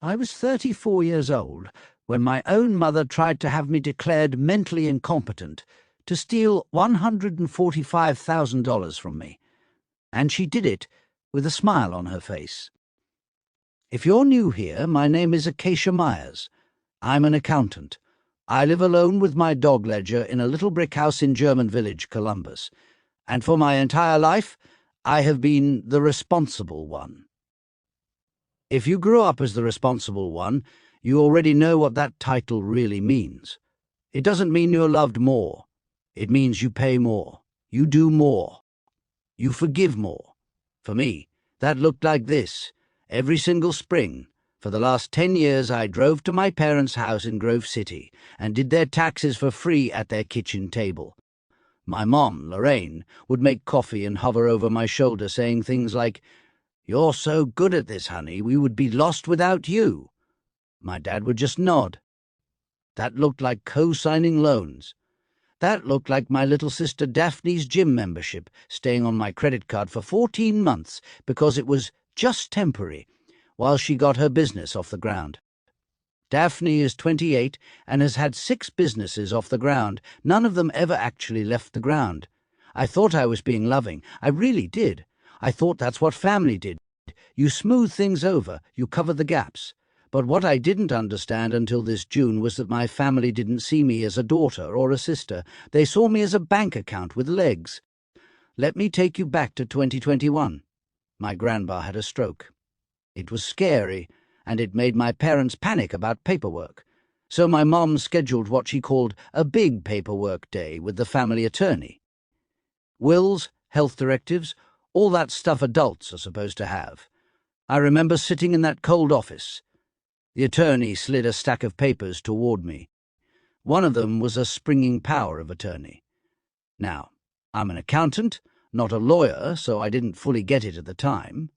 I was 34 years old when my own mother tried to have me declared mentally incompetent to steal $145,000 from me, and she did it with a smile on her face. If you're new here, my name is Acacia Myers. I'm an accountant. I live alone with my dog Ledger in a little brick house in German village, Columbus, and for my entire life I have been the responsible one. If you grew up as the responsible one, you already know what that title really means. It doesn't mean you're loved more. It means you pay more. You do more. You forgive more. For me, that looked like this. Every single spring, for the last 10 years, I drove to my parents' house in Grove City and did their taxes for free at their kitchen table. My mom, Lorraine, would make coffee and hover over my shoulder saying things like, "You're so good at this, honey, we would be lost without you." My dad would just nod. That looked like co-signing loans. That looked like my little sister Daphne's gym membership staying on my credit card for 14 months because it was just temporary while she got her business off the ground. Daphne is 28 and has had 6 businesses off the ground. None of them ever actually left the ground. I thought I was being loving. I really did. I thought that's what family did. You smooth things over, you cover the gaps. But what I didn't understand until this June was that my family didn't see me as a daughter or a sister. They saw me as a bank account with legs. Let me take you back to 2021. My grandpa had a stroke. It was scary, and it made my parents panic about paperwork. So my mom scheduled what she called a big paperwork day with the family attorney. Wills, health directives, all that stuff adults are supposed to have. I remember sitting in that cold office. The attorney slid a stack of papers toward me. One of them was a springing power of attorney. Now, I'm an accountant, not a lawyer, so I didn't fully get it at the time.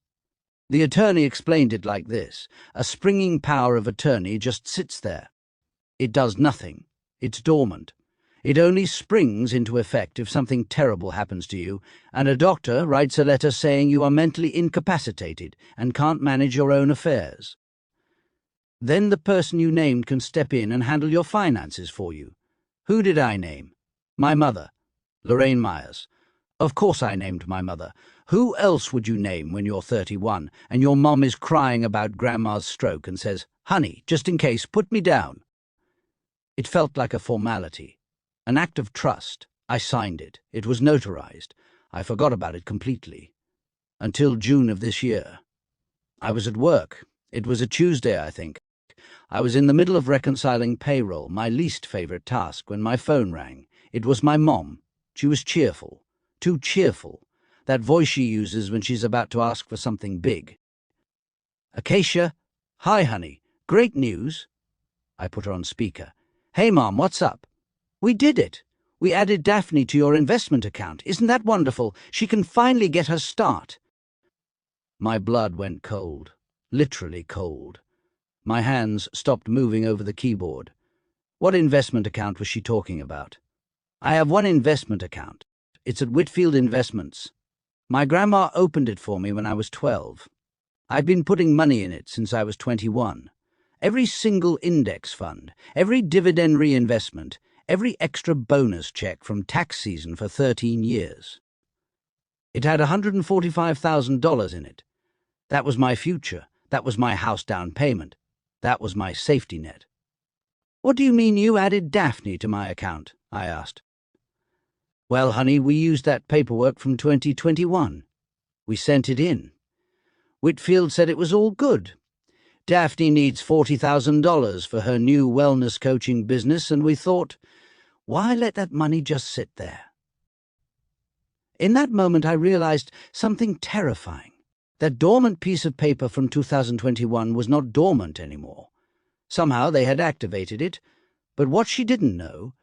The attorney explained it like this. A springing power of attorney just sits there. It does nothing. It's dormant. It only springs into effect if something terrible happens to you, and a doctor writes a letter saying you are mentally incapacitated and can't manage your own affairs. Then the person you named can step in and handle your finances for you. Who did I name? My mother, Lorraine Myers. Of course I named my mother. Who else would you name when you're 31 and your mom is crying about grandma's stroke and says, "Honey, just in case, put me down"? It felt like a formality. An act of trust. I signed it. It was notarized. I forgot about it completely. Until June of this year. I was at work. It was a Tuesday, I think. I was in the middle of reconciling payroll, my least favorite task, when my phone rang. It was my mom. She was cheerful. Too cheerful. That voice she uses when she's about to ask for something big. "Acacia? Hi, honey. Great news." I put her on speaker. "Hey, Mom, what's up?" "We did it. We added Daphne to your investment account. Isn't that wonderful? She can finally get her start." My blood went cold. Literally cold. My hands stopped moving over the keyboard. What investment account was she talking about? "I have one investment account. It's at Whitfield Investments. My grandma opened it for me when I was 12. I've been putting money in it since I was 21. Every single index fund, every dividend reinvestment, every extra bonus check from tax season for 13 years. It had $145,000 in it. That was my future. That was my house down payment. That was my safety net." "What do you mean you added Daphne to my account?" I asked. "Well, honey, we used that paperwork from 2021. We sent it in. Whitfield said it was all good. Daphne needs $40,000 for her new wellness coaching business, and we thought, why let that money just sit there?" In that moment I realized something terrifying. That dormant piece of paper from 2021 was not dormant anymore. Somehow they had activated it, but what she didn't know,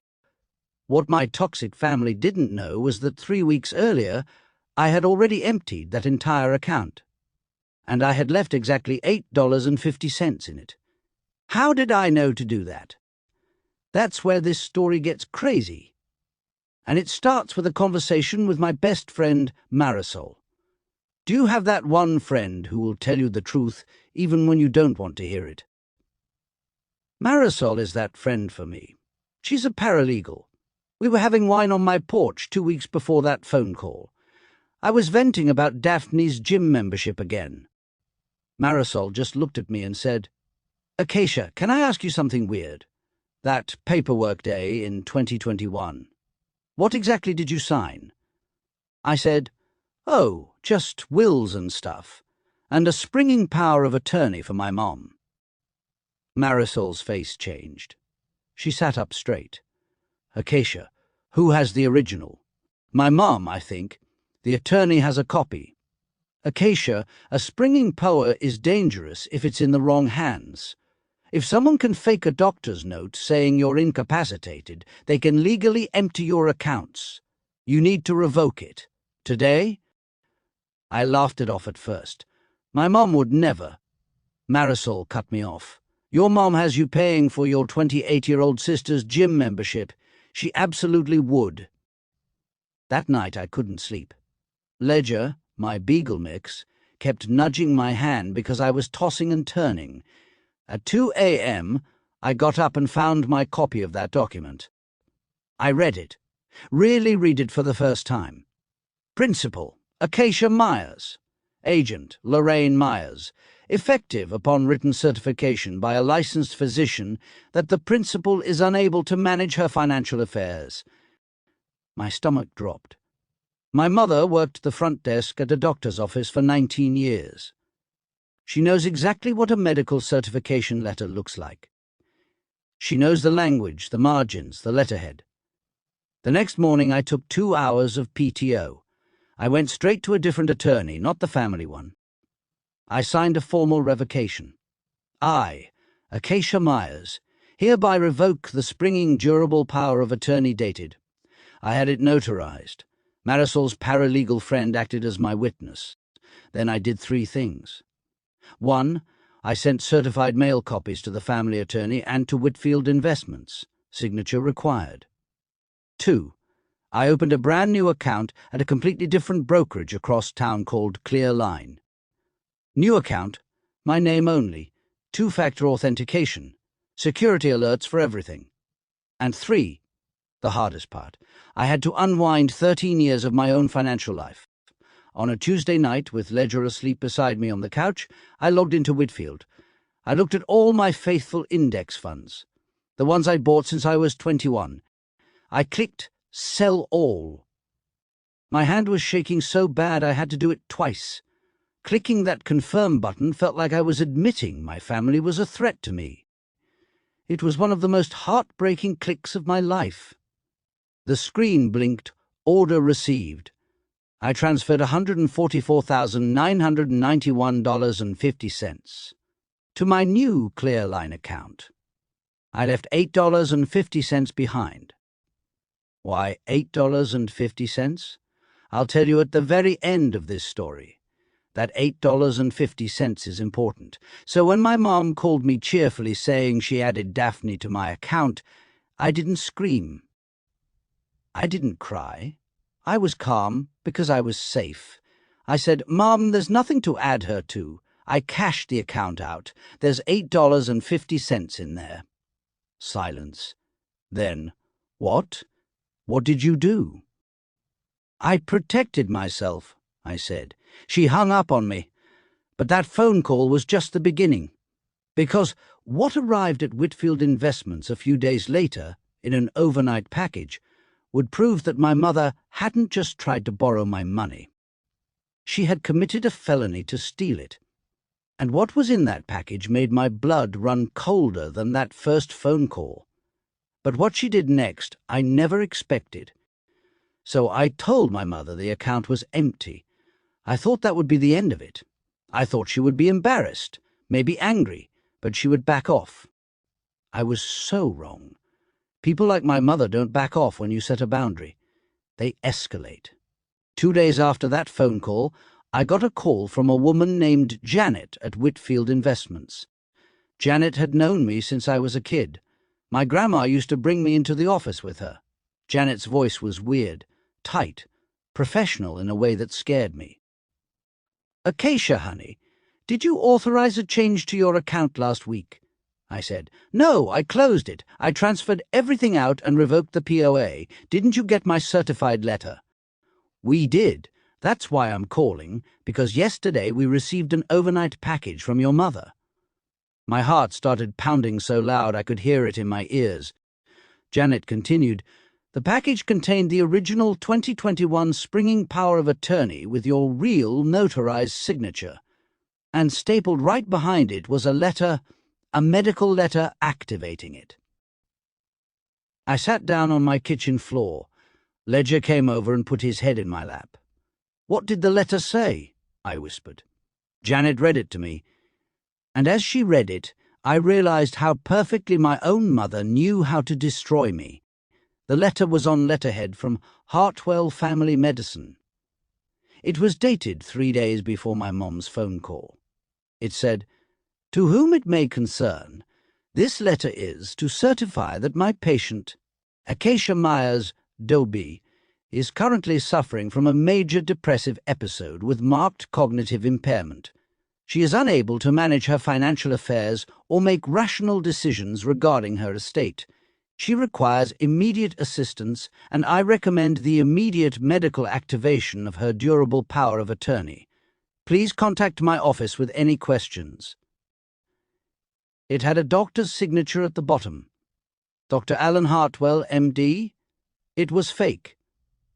what my toxic family didn't know, was that 3 weeks earlier I had already emptied that entire account, and I had left exactly $8.50 in it. How did I know to do that? That's where this story gets crazy. And it starts with a conversation with my best friend, Marisol. Do you have that one friend who will tell you the truth even when you don't want to hear it? Marisol is that friend for me. She's a paralegal. We were having wine on my porch 2 weeks before that phone call. I was venting about Daphne's gym membership again. Marisol just looked at me and said, "Acacia, can I ask you something weird? That paperwork day in 2021. What exactly did you sign?" I said, "Oh, just wills and stuff, and a springing power of attorney for my mom." Marisol's face changed. She sat up straight. "Acacia, who has the original?" "My mom, I think. The attorney has a copy." "Acacia, a springing power is dangerous if it's in the wrong hands. If someone can fake a doctor's note saying you're incapacitated, they can legally empty your accounts. You need to revoke it. Today?" I laughed it off at first. "My mom would never." Marisol cut me off. "Your mom has you paying for your 28-year-old sister's gym membership. She absolutely would." That night I couldn't sleep. Ledger, my beagle mix, kept nudging my hand because I was tossing and turning. At 2 a.m., I got up and found my copy of that document. I read it. Really read it for the first time. Principal, Acacia Myers. Agent, Lorraine Myers. Effective upon written certification by a licensed physician that the principal is unable to manage her financial affairs. My stomach dropped. My mother worked the front desk at a doctor's office for 19 years. She knows exactly what a medical certification letter looks like. She knows the language, the margins, the letterhead. The next morning I took 2 hours of PTO. I went straight to a different attorney, not the family one. I signed a formal revocation. I, Acacia Myers, hereby revoke the springing durable power of attorney dated. I had it notarized. Marisol's paralegal friend acted as my witness. Then I did 3 things. 1. I sent certified mail copies to the family attorney and to Whitfield Investments. Signature required. 2. I opened a brand new account at a completely different brokerage across town called Clear Line. New account, my name only, 2-factor authentication, security alerts for everything. And 3, the hardest part, I had to unwind 13 years of my own financial life. On a Tuesday night, with Ledger asleep beside me on the couch, I logged into Whitfield. I looked at all my faithful index funds, the ones I'd bought since I was 21. I clicked Sell All. My hand was shaking so bad I had to do it twice. Clicking that confirm button felt like I was admitting my family was a threat to me. It was one of the most heartbreaking clicks of my life. The screen blinked, "Order received." I transferred $144,991.50 to my new Clearline account. I left $8.50 behind. Why $8.50? I'll tell you at the very end of this story. That $8.50 is important. So when my mom called me cheerfully saying she added Daphne to my account, I didn't scream. I didn't cry. I was calm because I was safe. I said, "Mom, there's nothing to add her to. I cashed the account out. There's $8.50 in there." Silence. Then, "What? What did you do?" "I protected myself," I said. She hung up on me. But that phone call was just the beginning. Because what arrived at Whitfield Investments a few days later, in an overnight package, would prove that my mother hadn't just tried to borrow my money. She had committed a felony to steal it. And what was in that package made my blood run colder than that first phone call. But what she did next, I never expected. So I told my mother the account was empty. I thought that would be the end of it. I thought she would be embarrassed, maybe angry, but she would back off. I was so wrong. People like my mother don't back off when you set a boundary. They escalate. 2 days after that phone call, I got a call from a woman named Janet at Whitfield Investments. Janet had known me since I was a kid. My grandma used to bring me into the office with her. Janet's voice was weird, tight, professional in a way that scared me. "Acacia, honey, did you authorize a change to your account last week?" I said. "No, I closed it. I transferred everything out and revoked the POA. Didn't you get my certified letter?" "We did. That's why I'm calling, because yesterday we received an overnight package from your mother." My heart started pounding so loud I could hear it in my ears. Janet continued, "The package contained the original 2021 springing power of attorney with your real notarized signature. And stapled right behind it was a letter, a medical letter activating it." I sat down on my kitchen floor. Ledger came over and put his head in my lap. "What did the letter say?" I whispered. Janet read it to me, and as she read it, I realized how perfectly my own mother knew how to destroy me. The letter was on letterhead from Hartwell Family Medicine. It was dated 3 days before my mom's phone call. It said, "To whom it may concern, this letter is to certify that my patient, Acacia Myers, Dobie, is currently suffering from a major depressive episode with marked cognitive impairment. She is unable to manage her financial affairs or make rational decisions regarding her estate. She requires immediate assistance, and I recommend the immediate medical activation of her durable power of attorney. Please contact my office with any questions." It had a doctor's signature at the bottom. Dr. Alan Hartwell, MD. It was fake.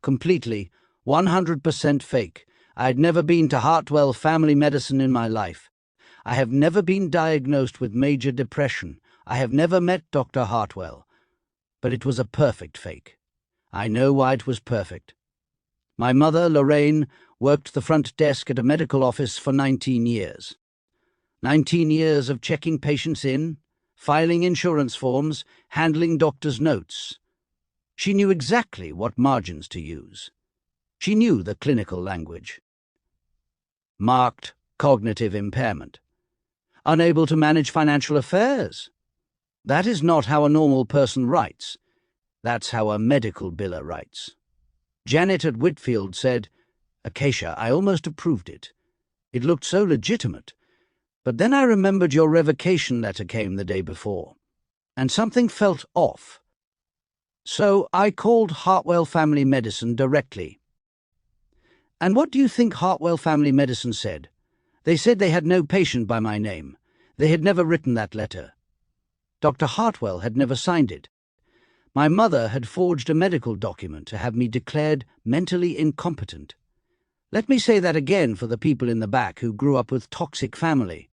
Completely, 100% fake. I had never been to Hartwell Family Medicine in my life. I have never been diagnosed with major depression. I have never met Dr. Hartwell. But it was a perfect fake. I know why it was perfect. My mother, Lorraine, worked the front desk at a medical office for 19 years. 19 years of checking patients in, filing insurance forms, handling doctors' notes. She knew exactly what margins to use. She knew the clinical language. Marked cognitive impairment. Unable to manage financial affairs. That is not how a normal person writes. That's how a medical biller writes. Janet at Whitfield said, "Acacia, I almost approved it. It looked so legitimate. But then I remembered your revocation letter came the day before, and something felt off. So I called Hartwell Family Medicine directly." And what do you think Hartwell Family Medicine said? They said they had no patient by my name. They had never written that letter. Dr. Hartwell had never signed it. My mother had forged a medical document to have me declared mentally incompetent. Let me say that again for the people in the back who grew up with toxic family.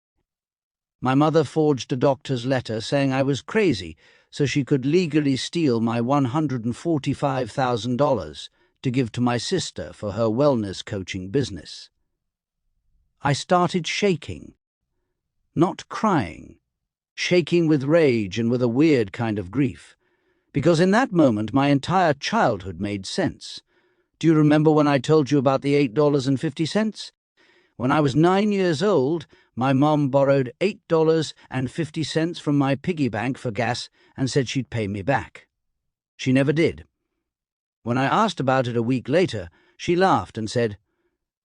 My mother forged a doctor's letter saying I was crazy so she could legally steal my $145,000 to give to my sister for her wellness coaching business. I started shaking. Not crying. Shaking with rage and with a weird kind of grief. Because in that moment my entire childhood made sense. Do you remember when I told you about the $8.50? When I was 9 years old, my mom borrowed $8.50 from my piggy bank for gas and said she'd pay me back. She never did. When I asked about it a week later, she laughed and said,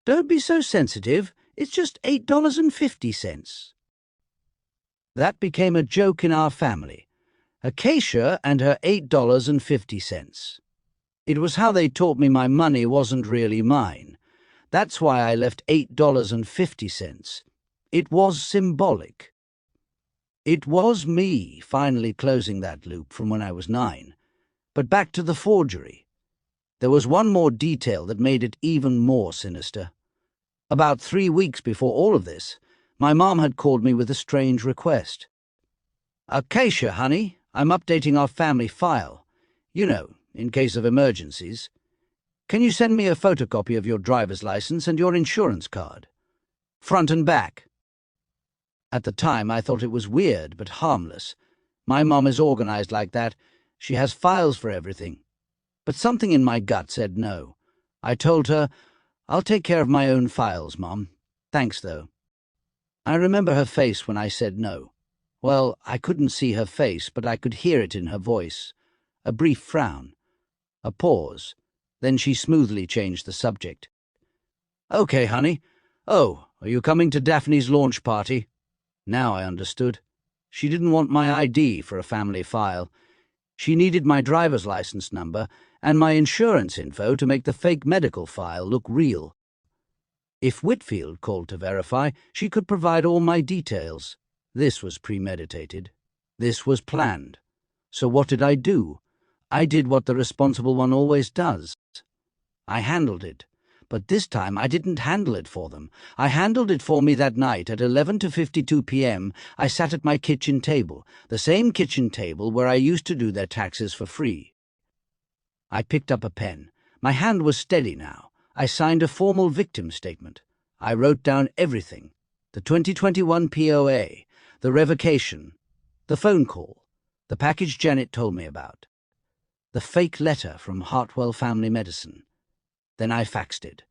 "Don't be so sensitive, it's just $8.50. That became a joke in our family. Acacia and her $8.50. It was how they taught me my money wasn't really mine. That's why I left $8.50. It was symbolic. It was me finally closing that loop from when I was 9. But back to the forgery. There was one more detail that made it even more sinister. About 3 weeks before all of this, my mom had called me with a strange request. "Acacia, honey, I'm updating our family file. You know, in case of emergencies. Can you send me a photocopy of your driver's license and your insurance card? Front and back." At the time, I thought it was weird but harmless. My mom is organized like that. She has files for everything. But something in my gut said no. I told her, "I'll take care of my own files, Mom. Thanks, though." I remember her face when I said no. Well, I couldn't see her face, but I could hear it in her voice. A brief frown. A pause. Then she smoothly changed the subject. "Okay, honey. Oh, are you coming to Daphne's launch party?" Now I understood. She didn't want my ID for a family file. She needed my driver's license number and my insurance info to make the fake medical file look real. If Whitfield called to verify, she could provide all my details. This was premeditated. This was planned. So what did I do? I did what the responsible one always does. I handled it. But this time I didn't handle it for them. I handled it for me that night at 11:52 p.m. I sat at my kitchen table, the same kitchen table where I used to do their taxes for free. I picked up a pen. My hand was steady now. I signed a formal victim statement. I wrote down everything: the 2021 POA, the revocation, the phone call, the package Janet told me about, the fake letter from Hartwell Family Medicine. Then I faxed it.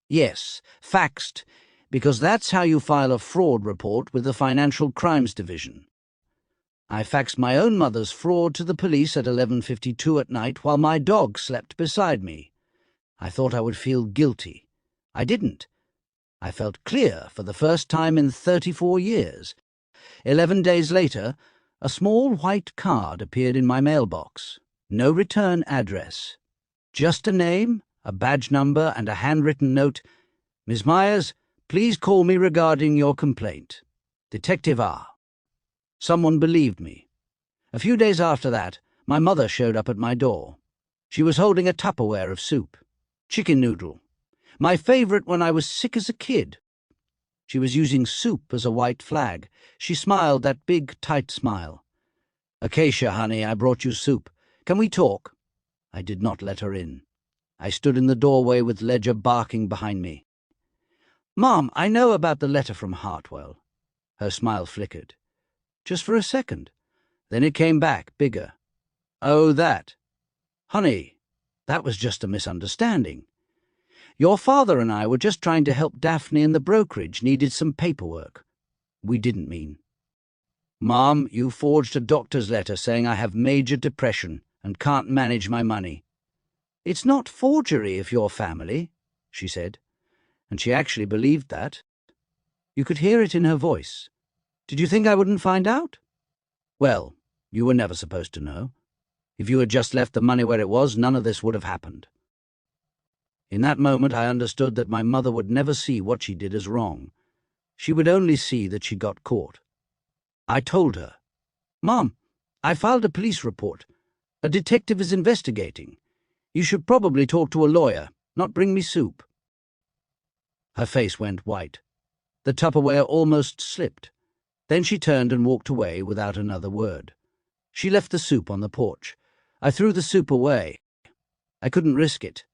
Yes, faxed, because that's how you file a fraud report with the Financial Crimes Division. I faxed my own mother's fraud to the police at 11:52 at night while my dog slept beside me. I thought I would feel guilty. I didn't. I felt clear for the first time in 34 years. 11 days later, a small white card appeared in my mailbox. No return address. Just a name, a badge number, and a handwritten note: Ms. Myers, please call me regarding your complaint. Detective R. Someone believed me. A few days after that, my mother showed up at my door. She was holding a Tupperware of soup. Chicken noodle. My favorite when I was sick as a kid. She was using soup as a white flag. She smiled that big, tight smile. Acacia, honey, I brought you soup. Can we talk? I did not let her in. I stood in the doorway with Ledger barking behind me. Mom, I know about the letter from Hartwell. Her smile flickered. Just for a second. Then it came back, bigger. Oh, that. Honey, that was just a misunderstanding. Your father and I were just trying to help Daphne, and the brokerage needed some paperwork. We didn't mean. Mom, you forged a doctor's letter saying I have major depression and can't manage my money. It's not forgery if you're family, she said, and she actually believed that. You could hear it in her voice. Did you think I wouldn't find out? Well, you were never supposed to know. If you had just left the money where it was, none of this would have happened. In that moment, I understood that my mother would never see what she did as wrong. She would only see that she got caught. I told her, Mom, I filed a police report. A detective is investigating. You should probably talk to a lawyer, not bring me soup. Her face went white. The Tupperware almost slipped. Then she turned and walked away without another word. She left the soup on the porch. I threw the soup away. I couldn't risk it.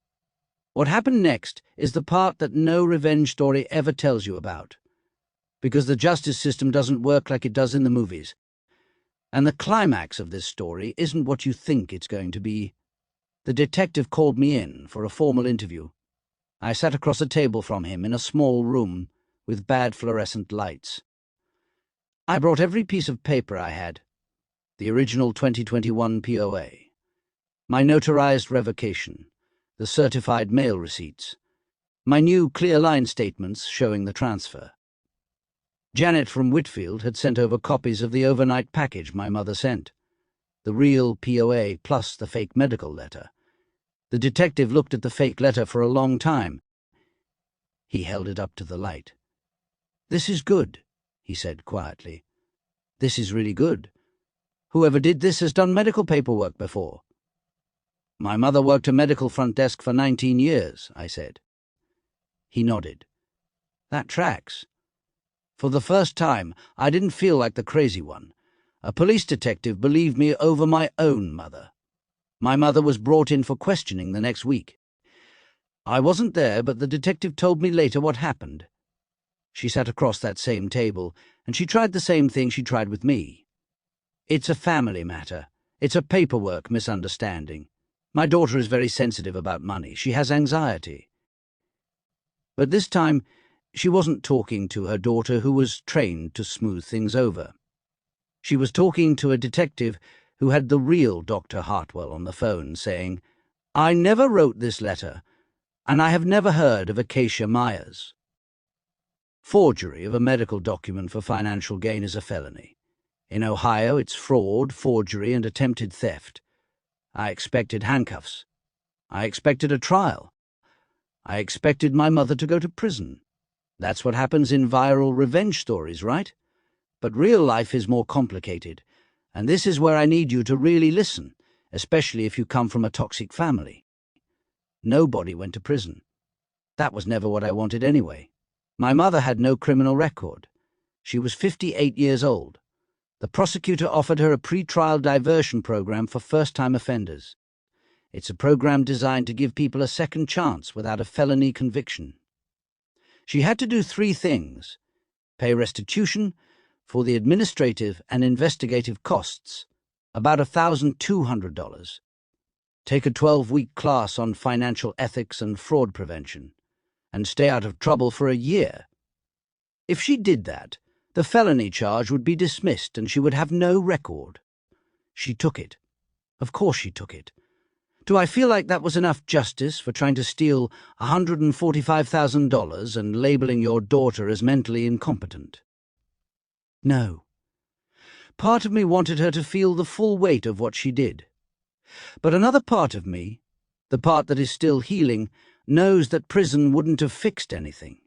What happened next is the part that no revenge story ever tells you about, because the justice system doesn't work like it does in the movies. And the climax of this story isn't what you think it's going to be. The detective called me in for a formal interview. I sat across a table from him in a small room with bad fluorescent lights. I brought every piece of paper I had: the original 2021 POA, my notarized revocation, the certified mail receipts, my new clear line statements showing the transfer. Janet from Whitfield had sent over copies of the overnight package my mother sent, the real POA plus the fake medical letter. The detective looked at the fake letter for a long time. He held it up to the light. "This is good," he said quietly. "This is really good. Whoever did this has done medical paperwork before." "My mother worked a medical front desk for 19 years, I said. He nodded. "That tracks." For the first time, I didn't feel like the crazy one. A police detective believed me over my own mother. My mother was brought in for questioning the next week. I wasn't there, but the detective told me later what happened. She sat across that same table, and she tried the same thing she tried with me. It's a family matter. It's a paperwork misunderstanding. My daughter is very sensitive about money. She has anxiety. But this time, she wasn't talking to her daughter, who was trained to smooth things over. She was talking to a detective who had the real Dr. Hartwell on the phone, saying, "I never wrote this letter, and I have never heard of Acacia Myers." Forgery of a medical document for financial gain is a felony. In Ohio, it's fraud, forgery, and attempted theft. I expected handcuffs. I expected a trial. I expected my mother to go to prison. That's what happens in viral revenge stories, right? But real life is more complicated, and this is where I need you to really listen, especially if you come from a toxic family. Nobody went to prison. That was never what I wanted anyway. My mother had no criminal record. She was 58 years old. The prosecutor offered her a pre-trial diversion program for first-time offenders. It's a program designed to give people a second chance without a felony conviction. She had to do 3 things: pay restitution for the administrative and investigative costs, about $1,200, take a 12-week class on financial ethics and fraud prevention, and stay out of trouble for a year. If she did that, the felony charge would be dismissed and she would have no record. She took it. Of course she took it. Do I feel like that was enough justice for trying to steal $145,000 and labeling your daughter as mentally incompetent? No. Part of me wanted her to feel the full weight of what she did. But another part of me, the part that is still healing, knows that prison wouldn't have fixed anything.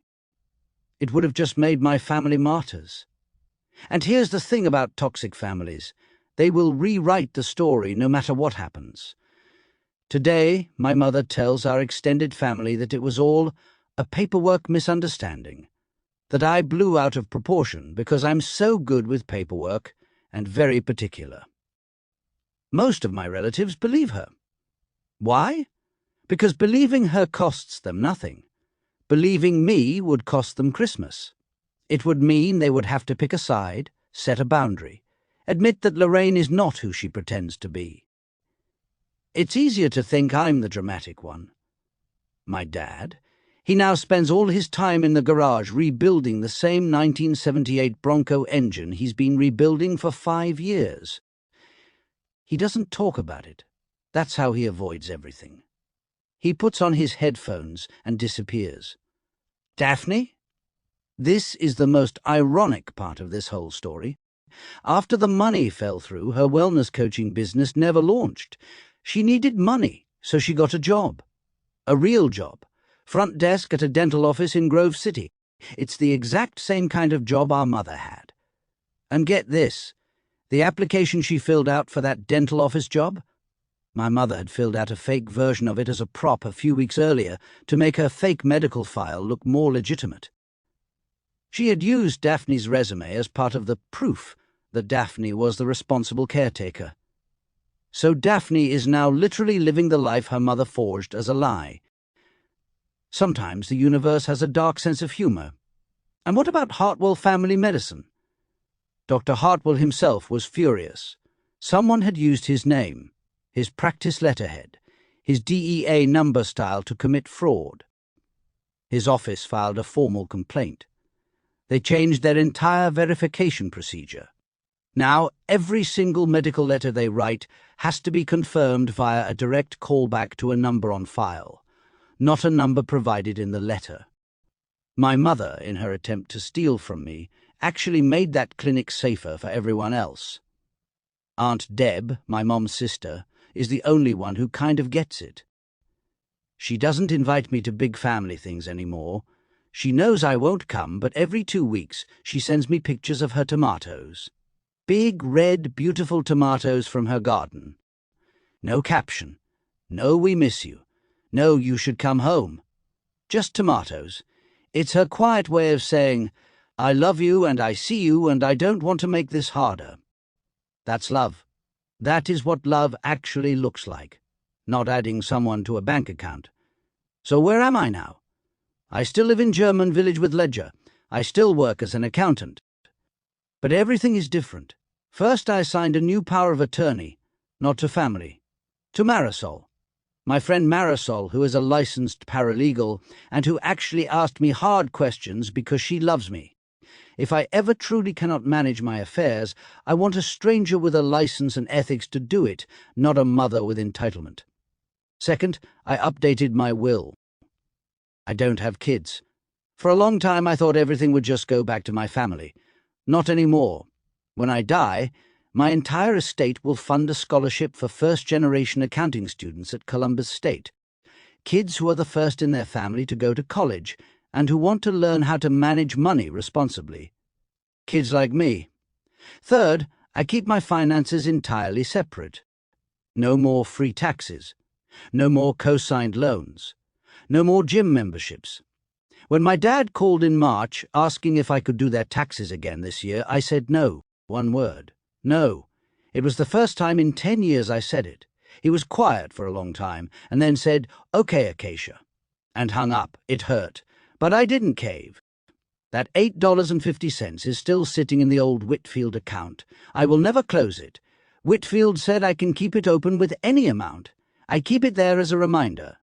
It would have just made my family martyrs. And here's the thing about toxic families. They will rewrite the story no matter what happens. Today, my mother tells our extended family that it was all a paperwork misunderstanding, that I blew out of proportion because I'm so good with paperwork and very particular. Most of my relatives believe her. Why? Because believing her costs them nothing. Believing me would cost them Christmas. It would mean they would have to pick a side, set a boundary, admit that Lorraine is not who she pretends to be. It's easier to think I'm the dramatic one. My dad, he now spends all his time in the garage rebuilding the same 1978 Bronco engine he's been rebuilding for 5 years. He doesn't talk about it. That's how he avoids everything. He puts on his headphones and disappears. Daphne? This is the most ironic part of this whole story. After the money fell through, her wellness coaching business never launched. She needed money, so she got a job. A real job. Front desk at a dental office in Grove City. It's the exact same kind of job our mother had. And get this, the application she filled out for that dental office job? My mother had filled out a fake version of it as a prop a few weeks earlier to make her fake medical file look more legitimate. She had used Daphne's resume as part of the proof that Daphne was the responsible caretaker. So Daphne is now literally living the life her mother forged as a lie. Sometimes the universe has a dark sense of humor. And what about Hartwell Family Medicine? Dr. Hartwell himself was furious. Someone had used his name, his practice letterhead, his DEA number style to commit fraud. His office filed a formal complaint. They changed their entire verification procedure. Now, every single medical letter they write has to be confirmed via a direct callback to a number on file, not a number provided in the letter. My mother, in her attempt to steal from me, actually made that clinic safer for everyone else. Aunt Deb, my mom's sister, is the only one who kind of gets it. She doesn't invite me to big family things anymore. She knows I won't come, but every 2 weeks she sends me pictures of her tomatoes. Big, red, beautiful tomatoes from her garden. No caption. No, we miss you. No, you should come home. Just tomatoes. It's her quiet way of saying, I love you and I see you and I don't want to make this harder. That's love. That is what love actually looks like, not adding someone to a bank account. So where am I now? I still live in German Village with Ledger. I still work as an accountant. But everything is different. First I signed a new power of attorney, not to family, to Marisol. My friend Marisol, who is a licensed paralegal and who actually asked me hard questions because she loves me. If I ever truly cannot manage my affairs, I want a stranger with a license and ethics to do it, not a mother with entitlement. Second, I updated my will. I don't have kids. For a long time I thought everything would just go back to my family. Not anymore. When I die, my entire estate will fund a scholarship for first-generation accounting students at Columbus State, kids who are the first in their family to go to college and who want to learn how to manage money responsibly. Kids like me. Third, I keep my finances entirely separate. No more free taxes. No more co-signed loans. No more gym memberships. When my dad called in March asking if I could do their taxes again this year, I said no. One word. No. It was the first time in 10 years I said it. He was quiet for a long time and then said, "Okay, Acacia," and hung up. It hurt. But I didn't cave. That $8.50 is still sitting in the old Whitfield account. I will never close it. Whitfield said I can keep it open with any amount. I keep it there as a reminder.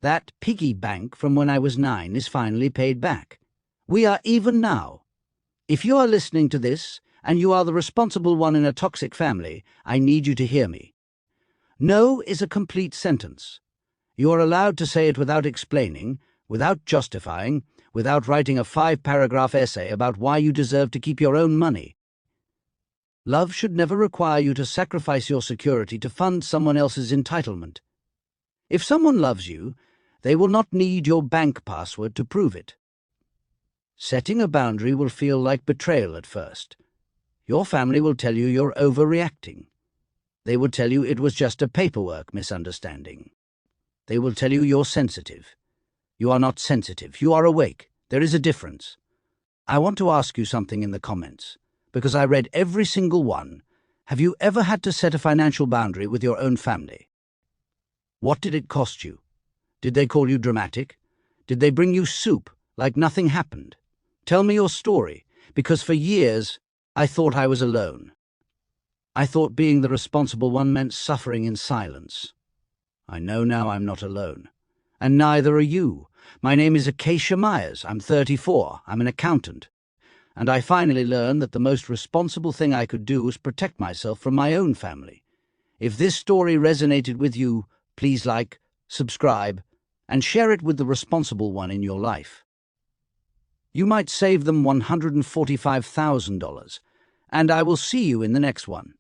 That piggy bank from when I was 9 is finally paid back. We are even now. If you are listening to this, and you are the responsible one in a toxic family, I need you to hear me. No is a complete sentence. You are allowed to say it without explaining, without justifying, without writing a 5-paragraph essay about why you deserve to keep your own money. Love should never require you to sacrifice your security to fund someone else's entitlement. If someone loves you, they will not need your bank password to prove it. Setting a boundary will feel like betrayal at first. Your family will tell you you're overreacting. They will tell you it was just a paperwork misunderstanding. They will tell you you're sensitive. You are not sensitive. You are awake. There is a difference. I want to ask you something in the comments, because I read every single one. Have you ever had to set a financial boundary with your own family? What did it cost you? Did they call you dramatic? Did they bring you soup like nothing happened? Tell me your story, because for years I thought I was alone. I thought being the responsible one meant suffering in silence. I know now I'm not alone. And neither are you. My name is Acacia Myers. I'm 34. I'm an accountant. And I finally learned that the most responsible thing I could do was protect myself from my own family. If this story resonated with you, please like, subscribe, and share it with the responsible one in your life. You might save them $145,000, and I will see you in the next one.